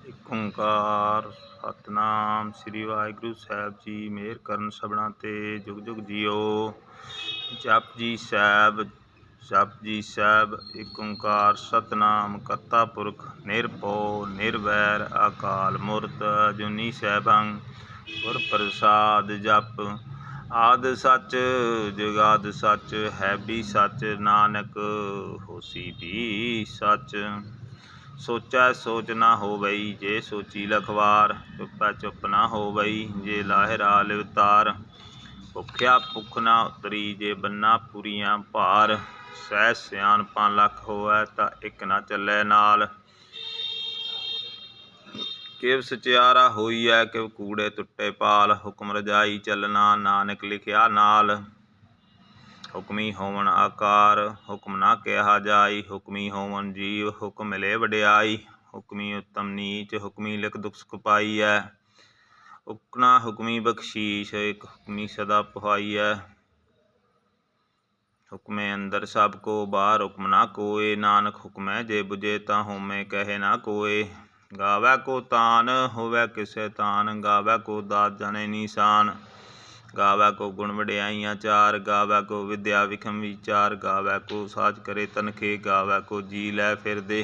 एक ओंकार सतनाम श्री वाहिगुरु साहब जी मेहर करन सबना ते जुग जुग जियो। जप जी साहब एक ओंकार सतनाम करता पुरख निरभौ निर्वैर अकाल मूरत जुनी सैभं गुर प्रसाद जप। आद सच जुगाद सच है भी सच नानक होसी भी सच। सोचै सोच ना होवई जे सोची लखवार चुपै चुप ना होवई जे लाहिरा लिवतार। भुख्या भुख ना उतरी जे बन्ना पूरियां भार सह सियाणपां लख होवै तां इक ना चलै नाल। किव सचियारा होईऐ किव कूड़े टुटे पाल हुक्म रजाई चलना नानक लिखिया नाल। हुक्मी होवन आकार हुक्म ना कहा जाई हुक्मी होवन जीव हुक्म मिले वडियाई। हुक्मी उत्तम नीच हुक्मी लिख दुख सुख पाईऐ उकना हुक्मी बख्शीश एक हुक्मी सदा पुहाईऐ। हुक्मे अंदर सब को बाहर हुक्म ना कोय नानक हुक्मै जे बुझे तां होमे कहे ना कोय। गावै को तान होवै किसै तान गावै को दात जाने निशान। गावै को गुण वडियाइयां चार गावै को विद्या विखम विचार। गावै को साज करे तनखे गावै को जी लै फिर दे।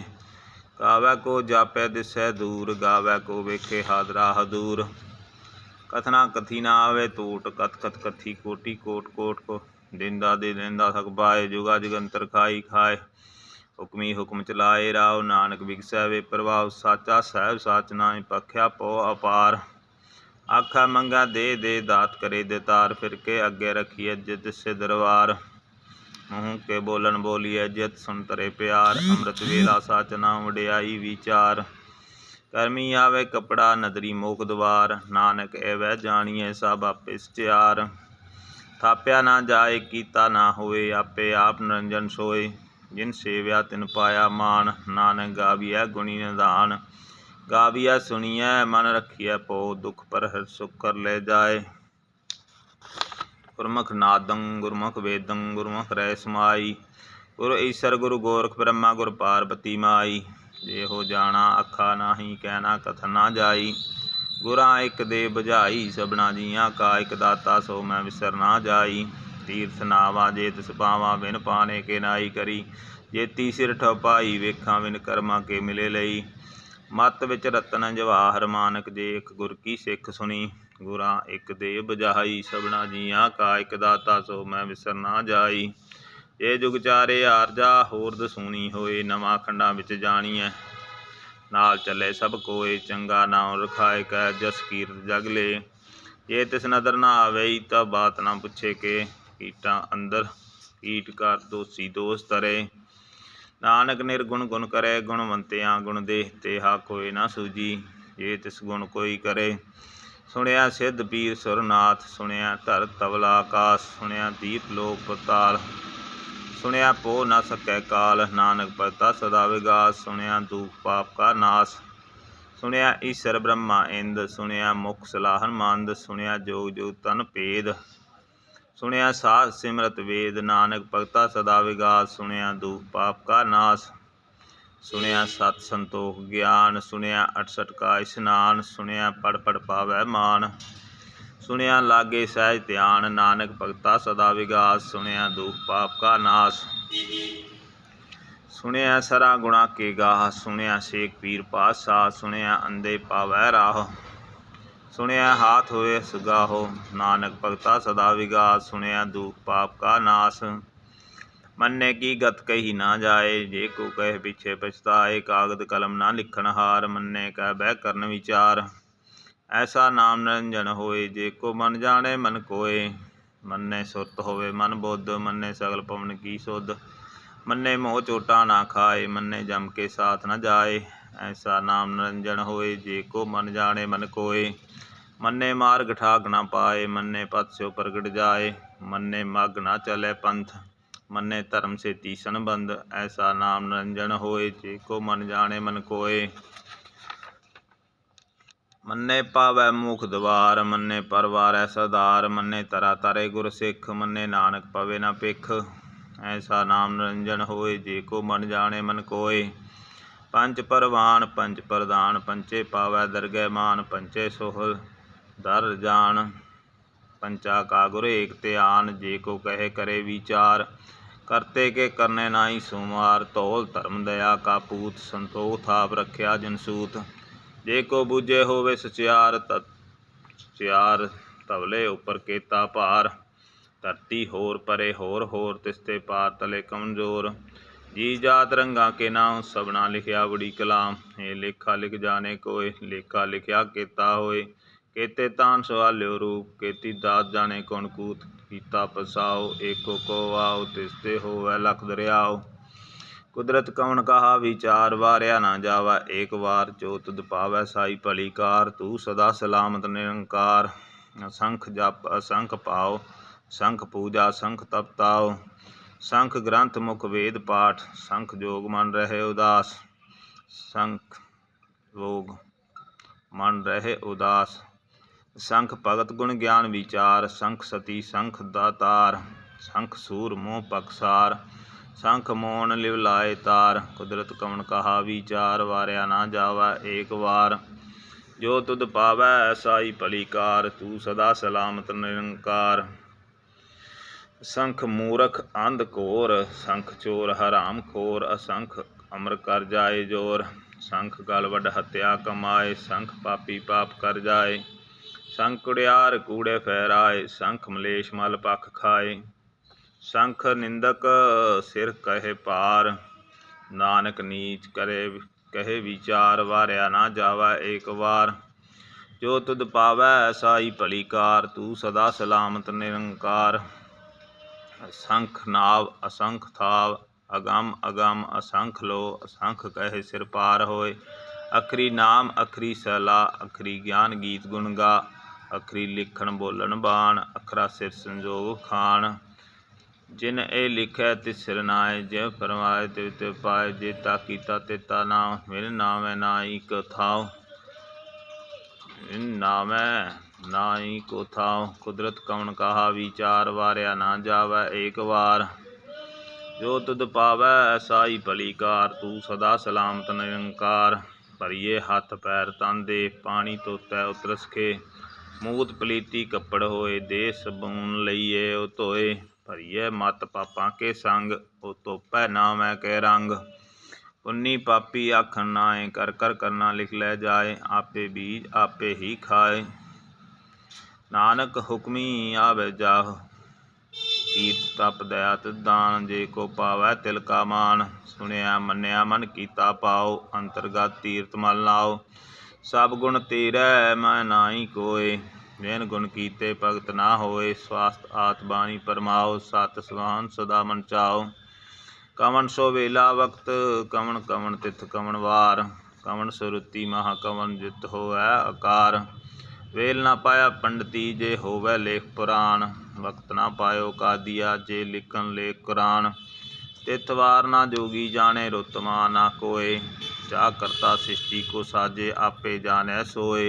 गावै को जापै दिसै दूर गावै को वेखे हादरा हदूर। कथना कथी ना आवे टूट कथ कथ कथी कोटि कोट कोट को। दिंदा दे दिंदा थक पाए जुगा जुगंतर खाई खाए। हुक्मी हुक्म चलाए राव नानक बिगसै वे प्रभाव साचा साहब साच नाम पख्या पौ अपार। आखा मंगा दे दे दात करे देतार फिर के अगे रखिए जित से दरबार। मूँह के बोलन बोलिए जित सुन तरे प्यार अमृत वेला साच नाम वडियाई विचार। करमी आवे कपड़ा नदरी मोख द्वार नानक एवै जानिए सब आपे सचियार। थाप्या ना जाए कीता ना होए आपे आप निरंजन सोए। जिन सेव्या तिन पाया मान नानक गाविया गुणी निधान। गाविया सुनिए मन रखिए पो दुख पर हर सुख कर ले जाए। गुरमुख नादं गुरमुख वेदं गुरमुख रह समाई। गुरु ईसर गुरु गोरख ब्रह्मा गुरु पार्वती माई। जे हो जाना अखा नाही कहना कथन ना जाई। गुरां एक दे बुझाई सबना जियां का एक दाता सो मैं विसर ना जाई। तीर्थ नावा जे तिस पावां बिन पाने के नाई करी। जेती सिर ठपाई वेखां बिन कर्मा के मिले लई। मत विच रतन जवाहर मानक जे एक गुर की सिख सुनी। गुरां एक दे बुझाई सबना जियां का एक दाता सो मैं विसर ना जाई। जे जुग चारे आरजा होर दसूनी होए नवां खंडां विच जाणीए। नाल चले सब कोय चंगा नाम रखाए कै जस कीरत जग ले। जे तिस नदर ना आवेई तां बात ना पुछे के। कीटां अंदर कीट कर दोषी दोष तरे। नानक निर्गुण गुण करे गुणवंतियां गुण दे तेहा कोय ना सूझी। जे तिस गुण कोई करे सुनिया सिद्ध पीर सुरनाथ। सुनिया धर तवला आकाश सुनिया दीप लोक पताल। सुनिया पो न सकै काल नानक भगता सदा विगास। सुनिया दुख पाप का नाश सुनिया ईसर ब्रह्मा इंद। सुनिया मुख सलाहन मंद सुनिया जोग जुग तन भेद। सुनिया साध सिमरत वेद नानक भगता सदा विगास। सुनिया दुख पाप का नाश सुनिया सत संतोख ज्ञान। सुनिया 68 का स्नान सुनिया पढ़ पढ़ पावै मान। सुनिया लागे सहज ध्यान नानक भगता सदा विगास। सुनिया दुख पाप का नाश सुनिया सरा गुणा के गाह। सुनिया शेख पीर पातशाह सुनिया अंधे पावै राह। सुनिया हाथ होए सुगाहो नानक भगता सदा विगास। सुनिया दुख पाप का नाश मन्ने की गत कही ना जाए। जे को कहे पीछे पछताए कागद कलम ना लिखन हार। मन्ने कह बह करन विचार ऐसा नाम निरंजन होए। जे को मन जाने मन कोय मन्ने सुरत होवे मन बुद्ध। मन्ने सगल पवन की सुध मन्ने मोह चोटा ना खाए। मन्ने जम के साथ न जाए ऐसा नाम निरंजन होए। जे को मन जाने मन कोय मन्ने मार्ग ठाक ना पाए। मन्ने पथ स्यो प्रगट जाए मन्ने मग ना चले पंथ। मन्ने धर्म से तीसन बंद ऐसा नाम निरंजन होए। जे को मन जाने मन कोय मन्ने पावै मुख द्वार। मन्ने परवारै सदार मन्ने तरा तारे गुर सिख। मन्ने नानक पवे ना भिख ऐसा नाम निरंजन होए। जे को मन जाने मन कोय पंच परवान पंच प्रधान पंचे पावै दरगह मान पंचे सोहल दर जान पंचा का गुर एक त्यान जे को कहे करे विचार करते के करने नाई सोमार तौल धर्म दया का पूत संतोख थाप रखिया जनसूत जे को बूझे होवे सचियार सचियार तवले उपर केता भार धरती होर परे होर तिसते पार तले कमजोर जी जात रंगा के नाम सबना लिखिया बड़ी कलाम हे लेखा लिख जाने कोय लेखा लिखिया केता होए केते तान सवाल्यो रूप केती दात जाने कौन कूत कीता पसाओ एको को आओ तिसते होवै लख दरियाओ कुदरत कवन कहा विचार वारिया ना जावा एक बार जो तुद पावै साई भली कार तू सदा सलामत निरंकार असंख जप असंख पाओ संख पूजा संख तपताओ संख ग्रंथ मुख वेद पाठ संख जोग मन रहे उदास संख भोग मन रहे उदास संख भगत गुण ज्ञान विचार संख सती संख दातार संख सूर मोह पक्षार संख मोन लिवलाए तार कुदरत कवन कहा विचार वारिया ना जावा एक बार जो तुद पावै साई भली कार तू सदा सलामत निरंकार संख मूरख अंध घोर संख चोर हराम खोर असंख अमर कर जाए जोर संख गल वड हत्या कमाए संख पापी पाप कर जाए संख कुड़ियार कूड़े फहराए संख मलेश मल पख खाए संख निंदक सिर कहे पार नानक नीच करे कहे विचार वारिया ना जावा एक बार जो तुद पावै साई भली कार तू सदा सलामत निरंकार असंख नाव असंख थाव अगम अगम असंख लो असंख कहे सिर पार होए अखरी नाम अखरी सला अखरी ज्ञान गीत गुण गा अखरी लिखण बोलन बाण अखरा सिर संजोग खान जिन ए लिखै तिस सिर नाए जे फरमाए तिव तिव पाए जेता कीता तेता नाम विन नामै नाई को थाओ विन नामै नाई को थाओ कुदरत कवन कहा विचार वारिया ना जावै एक बार जो तुद पावै साई भली कार तू सदा सलामत निरंकार भरिए हथ पैर तन दे पानी तोतै उतरस के मूत पलीती कपड़ होए दे सबून लईए ओ धोए भरिए मत पापां के संग ओ तोपै नामै के रंग पुन्नी पापी आखन नाए कर कर करना लिख लै जाए आपे बीज आपे ही खाए नानक हुक्मी आवे जाह कीर्त तप दया दान जे को पावै तिल का मान सुनिया मन्निया मन कीता पाओ अंतरगत तीर्थ मल लाओ सब गुण तेरै मैं नाई कोय बिन गुण कीते भगत ना होए स्वास्थ आत बाणी परमाओ सत सुहान सदा मन चाओ कवन सो वेला वक्त कवन कवन तिथ कवन वार कवन सुरुति महा कवन जित होवै आकार वेल ना पाया पंडिती जे होवै लेख पुराण वक्त ना पायो का दिया जे लिखन लेख कुरान तिथवार ना जोगी जाने रुतमा ना कोय जा करता सृष्टि को साजे आपे जाने सोए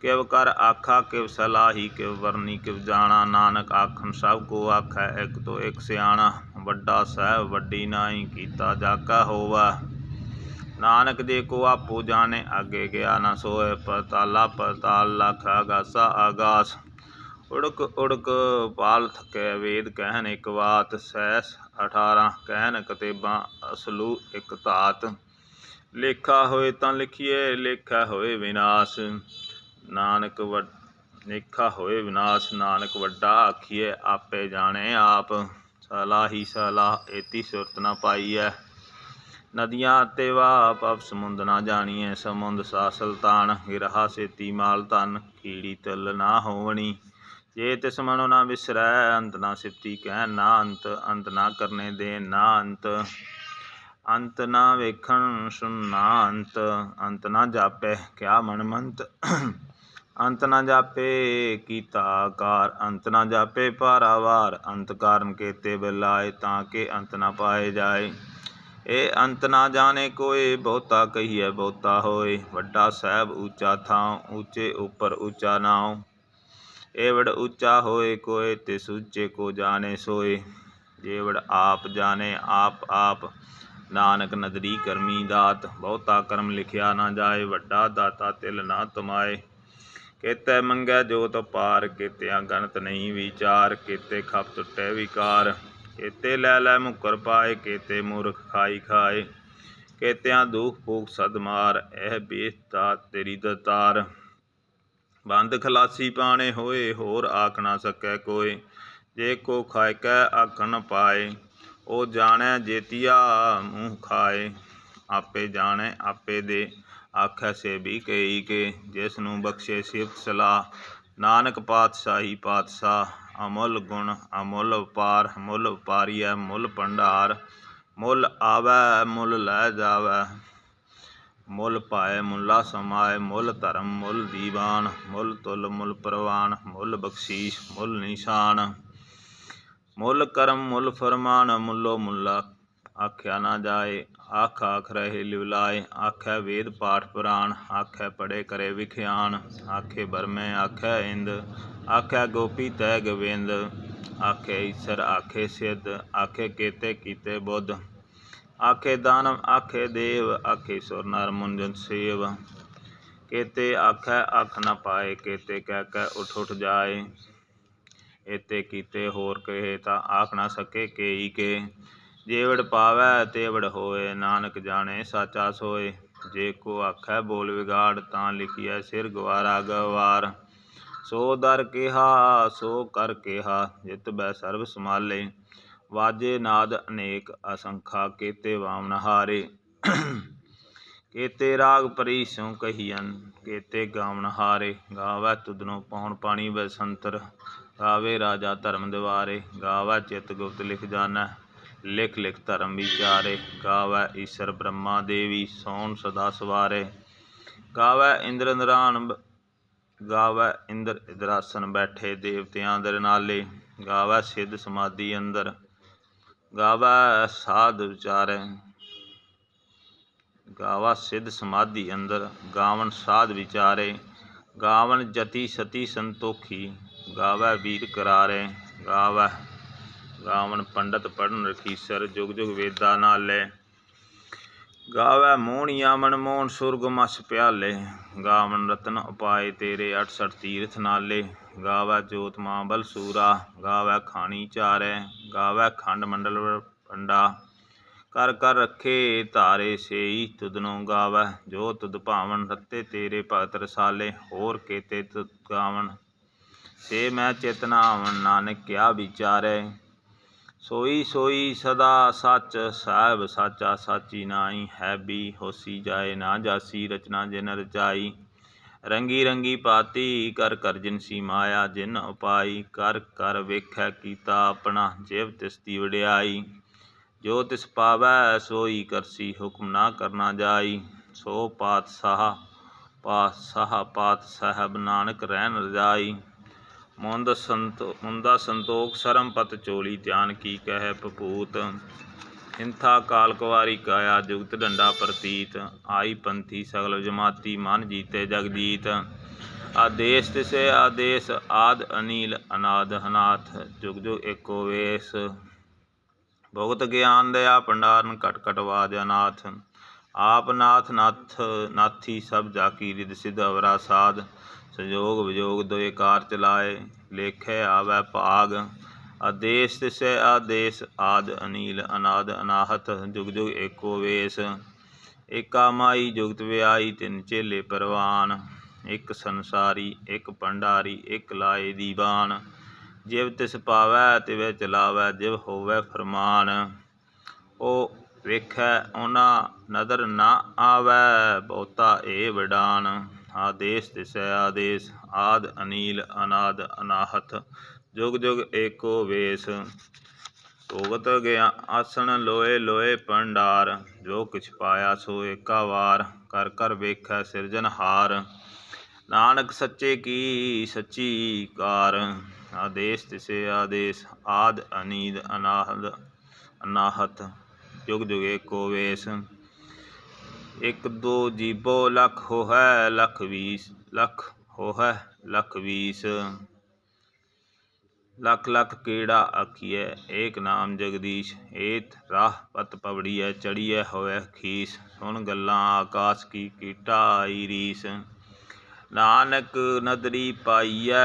किव कर आखा किव सलाही किव वरनी किव जाना नानक आखन सब को आखै एक तो एक सियाणा वड्डा साहब वड्डी नाई कीता जाका होवा नानक जे को आपो जाने आगे गया ना सोए पताला पताल लख आगासा आगास उड़क उड़क पाल थके वेद कहन एक बात सैस 18 कहन कतेबां असलू एक धात लेखा होए तां लिखिए लेखा होए विनाश नानक लेखा होए विनाश नानक वड्डा आखिए आपे जाने आप सलाह ही सलाह एती सुरत ना पाईए नदियाँ ते वाह पप समुंद ना जानिए समुंद सा सुल्तान गिरहा सेती माल धन कीड़ी तिल ना होवनी जे तिस मनो ना विसरै अंत ना सिफती कहन ना अंत ना करने देन ना अंत ना वेखण सुन ना अंत ना जापै क्या मनमंत अंत ना जापे कीता आकार अंत ना जापे पारावार अंत कारण केते बिलाए ताके अंत ना पाए जाए ए अंत ना जाने कोय बहुता कहिए बहुता होए वड्डा साहब ऊंचा थां ऊंचे ऊपर ऊंचा नाव एवड़ ऊंचा होए कोय तिस ऊंचे को जाने सोए जेवड़ आप जाने आप नानक नदरी करमी दात, बहुता कर्म लिखिया ना जाए, वड्डा दाता तिल ना तमाए। केते मंगै जोत पार, केतिया गणत नहीं विचार, केते खप टुटे विकार, केते लै लै मुकर पाए, केते मूर्ख खाई खाए, केतिया दुख भूख सद मार, एह बेता तेरी दतार। बंद खलासी पाने होए, होर आख ना सकै कोय, जे को खाए कै आख न पाए, ओ जाने जेतिया मूँह खाए। आपे जाने आपे दे, आखै से भी कई के, जिसनूं बख्शे सिफत सलाह, नानक पातशाही पातशाह। अमुल गुण अमुल उपार, मुल उपारीऐ मुल भंडार, मुल आवै मुल लै जावै, मुल पाए मुला समाए, मुल धर्म मुल दीवान, मुल तुल मुल परवान, मुल बख्शीश मुल निशान, मुल करम मुल फरमान, मुलो मुला आख्या ना जाए, आख आख रहे लिवलाए, आखै वेद पाठ पुराण, आखै पढ़े करे विख्यान, आखे बरमे आखै इंद, आखै गोपी तै गोविंद, आखे ईसर आखे सिद्ध, आखे केते कीते बुद्ध, आखे दानव आखे देव, आखे सुर नर मुंजन सेव, केते आखै आख न पाए, केते कह कै उठ उठ जाए, एते कीते होर कहे ता आख ना सके केई के, जेवड़ पावै तेवड़ होए, नानक जाने साचा सोए, जे को आखै बोल विगाड़, तां लिखिए सिर गवारा गवार, सो दर केहा सो कर केहा, जित बै सर्व संभाले, वाजे नाद अनेक असंखा, केते वामन हारे, केते राग परी स्यों कहियन, केते गावन हारे, गावै तुदनो पौन पानी बसंतर, गावे राजा धर्म दिवारे, गावै चित गुप्त लिख जानै, लिख लिख धर्म विचारे, गावै ईसर ब्रह्मा देवी सोन सदा सवारे, गावै इंद्र इंद्रान गावै इंद्र इंद्रासन बैठे, देवतियां दर नाले, गावै सिद्ध समाधि अंदर, गावै साध विचारे, गावा सिद्ध समाधि अंदर, गावन साध विचारे, गावन जति सती संतोखी, गावै वीर करारे, गावै गावन पंडित पढ़न रखीसर, जुग जुग वेदा नाले, गावै मोहनिया मनमोहन सुरग मस प्याले, गावन रतन उपाय तेरे 68 तीर्थ नाले, गावै जोत मां बलसूरा, गावै खानी चारै, गावै खंड मंडल पंडा, कर कर रखे धारे सेई, तुदनो गावै जो तुद भावन, रत्ते तेरे भगत रसाले, होर केते तुद गावन, से मैं चित न आवन, नानक क्या विचारै, सोई सोई सदा सच, साहिब साचा साची नाई, है भी होसी जाए ना जासी, रचना जिन रचाई, रंगी रंगी पाती कर कर जिनसी माया, जिन उपाई कर कर वेखै कीता अपना, जिव तिस दी वडियाई, जो तिस पावै सोई करसी, हुक्म ना करना जाई, सो पातशाह पात साहब, नानक रहन रजाई, मुंदा संतोख सरम पत चोली, ध्यान की कह पपूत, हिंथा काल कुवारी काया, जुगत डंडा प्रतीत, आई पंथी सगल जमाती, मन जीते जग जीत, आदेश तिसे आदेश, आद अनील अनाद अनाथ, जुग जुग एको वेश, भुगत ज्ञान दया भंडारन, कट कट वाज अनाथ, आप नाथ नाथ नाथी, सब जाकी रिद सिद्ध अवरा साध, संयोग वियोग दोए कार चलाए, लेखे आवै भाग, आदेश तिसै आदेश, आद अनील अनाद अनाहत, जुग जुग एको वेश, एका माई जुगत व्याई, तिन चेले परवान, एक संसारी एक भंडारी, एक लाए दीवान, जिव तिस पावै तिवै चलावै, जिव होवै फरमान, ओ वेखै ओना नदर ना आवै, बहुता ए वडान, आदेश तिसै आदेश, आद अनील अनाद अनाहत, जुग जुग एको वेश, भुगत गया आसन लोए लोए भंडार, जो किछ पाया सो एका वार, कर कर वेखै सिरजनहार, नानक सच्चे की सच्ची कार, आदेश तिसे आदेश, आद अनीद अनाहद अनाहत, जुग जुग एको वेश, एक दो जीबो लख होहै लख 20 लख होहै लख 20, लख लख केड़ा आखिए एक नाम जगदीश। एत राह पत पवड़िए चढ़िए होए खीस। सुन गल्लां आकाश की कीटा आई रीस। नानक नदरी पाईए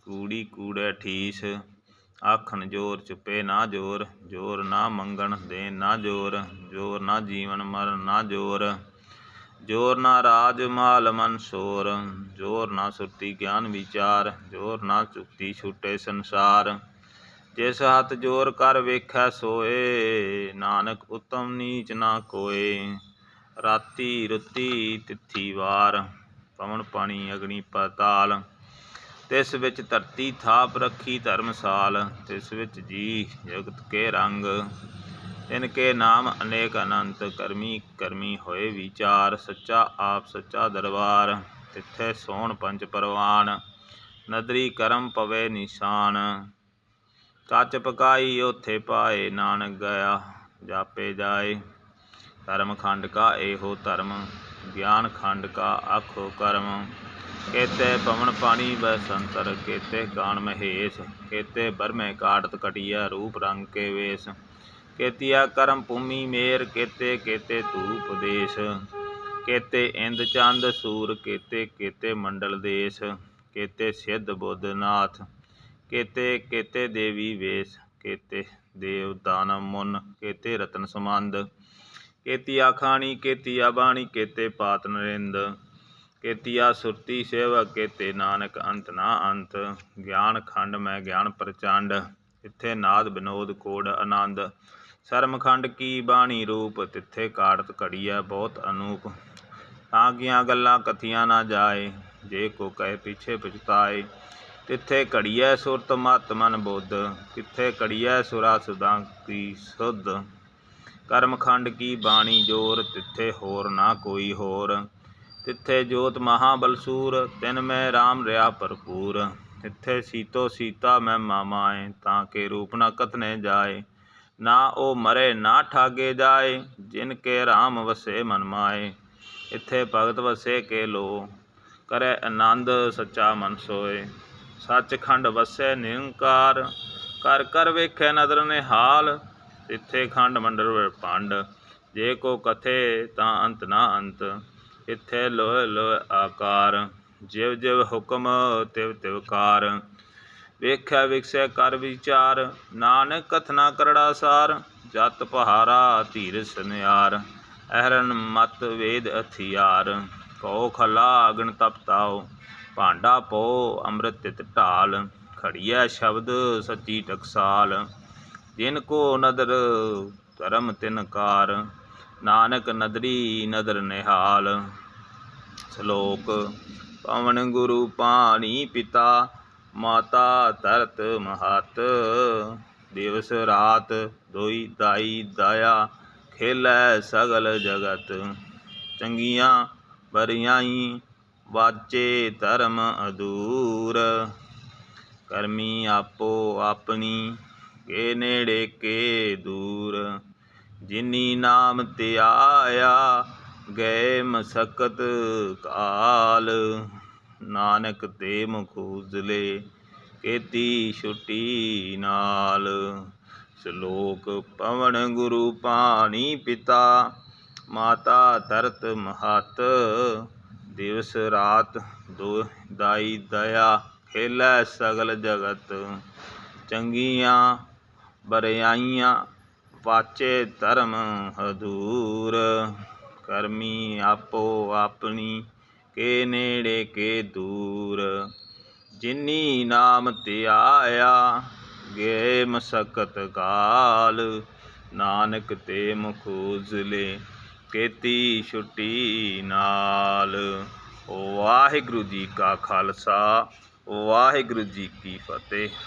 कूड़ी कूड़े ठीस। आखन जोर चुपे ना जोर, जोर ना मंगण देन ना जोर, जोर ना जीवन मरण ना जोर, जोर ना राज माल मन सोर, जोर ना सुरती ज्ञान विचार, जोर ना चुक्ति छूटे संसार। जिस हथ जोर कर वेखै सोए, नानक उत्तम नीच ना कोय। राती रुती तिथि वार, पवन पानी अग्नि पाताल। तिस विच धरती थाप रखी धर्मसाल, तिस विच जी जगत के रंग। तिनके नाम अनेक अनंत, करमी करमी होए विचार। सच्चा आप सच्चा दरबार, तिथे सोहण पंच परवान। नदरी करम पवे निशान, कच पकाई ओथे पाए। नानक गया जापे जाए, धर्म खंड का एहो धर्म, ज्ञान खंड का आखो कर्म। केते पवन पानी बसंतर, केते गान महेश। केते बरमे काटत कटिया रूप रंग के वेश। केतिया करम भूमि मेर, केते केते धूप देश। केते इंद चंद सूर, केते केते मंडल देश। केते सिद्ध बुद्ध नाथ, केते केते देवी वेश। केते देव दानव मुन, केते रतन समंद। केतिया खाणी केतिया बाणी, केते पात नरिंद। केतिया सुरती सेवक, केते नानक अंत ना अंत। ज्ञान खंड में ज्ञान प्रचंड, तिथे नाद विनोद कोड आनंद। सरमखंड की बाणी रूप, तिथे काटत घड़िया बहुत अनूप। तांगियां गल्लां कथियां ना जाए, जे को कहे पीछे पछताए। तिथे घड़िया सुरत मत मन बुद्ध, तिथे घड़िया सुरा सुधा की सुध। कर्मखंड की बाणी जोर, तिथे होर ना कोई होर। तिथे जोत महाबलसूर, तिन में राम रहा भरपूर। तिथे सीतो सीता में मामाए, ताके रूप न कथने जाए। ना ओ मरे ना ठागे जाए, जिनके राम वसे मन माए। इथे भगत वसे के लो, करे आनंद सच्चा मन सोए। सचखंड वसे निरंकार, कर कर वेखे नदर निहाल। तिथे खंड मंडल ब्रह्मांड, जे को कथे तां अंत ना अंत। इथे लोह लोह आकार, जिव जिव हुक्म तिव तिव कार। वेख्या विकसै कर विचार, नानक कथना करड़ा सार। जत पहारा धीर सनियार, अहरन मत वेद हथियार। कौ खला अगन तप ताओ, भांडा पो अमृत तित ढाल। खड़िया शब्द सच्ची टकसाल, जिनको नदर धर्म तिनकार। नानक नदरी नदर निहाल। श्लोक पवन गुरु पानी पिता, माता धरत महत। दिवस रात दोई दाई दया, खेलै सगल जगत। चंगियां बरियाई वाचे धर्म अधूर। करमी आपो अपनी, के नेड़े के दूर। जिनी नाम ते आया, गए मसकत काल। नानक ते मुख उजले, केती छुटी नाल। श्लोक पवन गुरु पानी पिता, माता धरत महत। दिवस रात दाई दया, खेलै सगल जगत। चंगियां बरियाइयां वाचे धर्म हदूर। करमी आपो अपनी, के नेड़े के दूर। जिनी नाम ते आया, गए मसकत काल। नानक ते मुख उजले, केती छुटी नाल। वाहिगुरू जी का खालसा, वाहिगुरू जी की फतेह।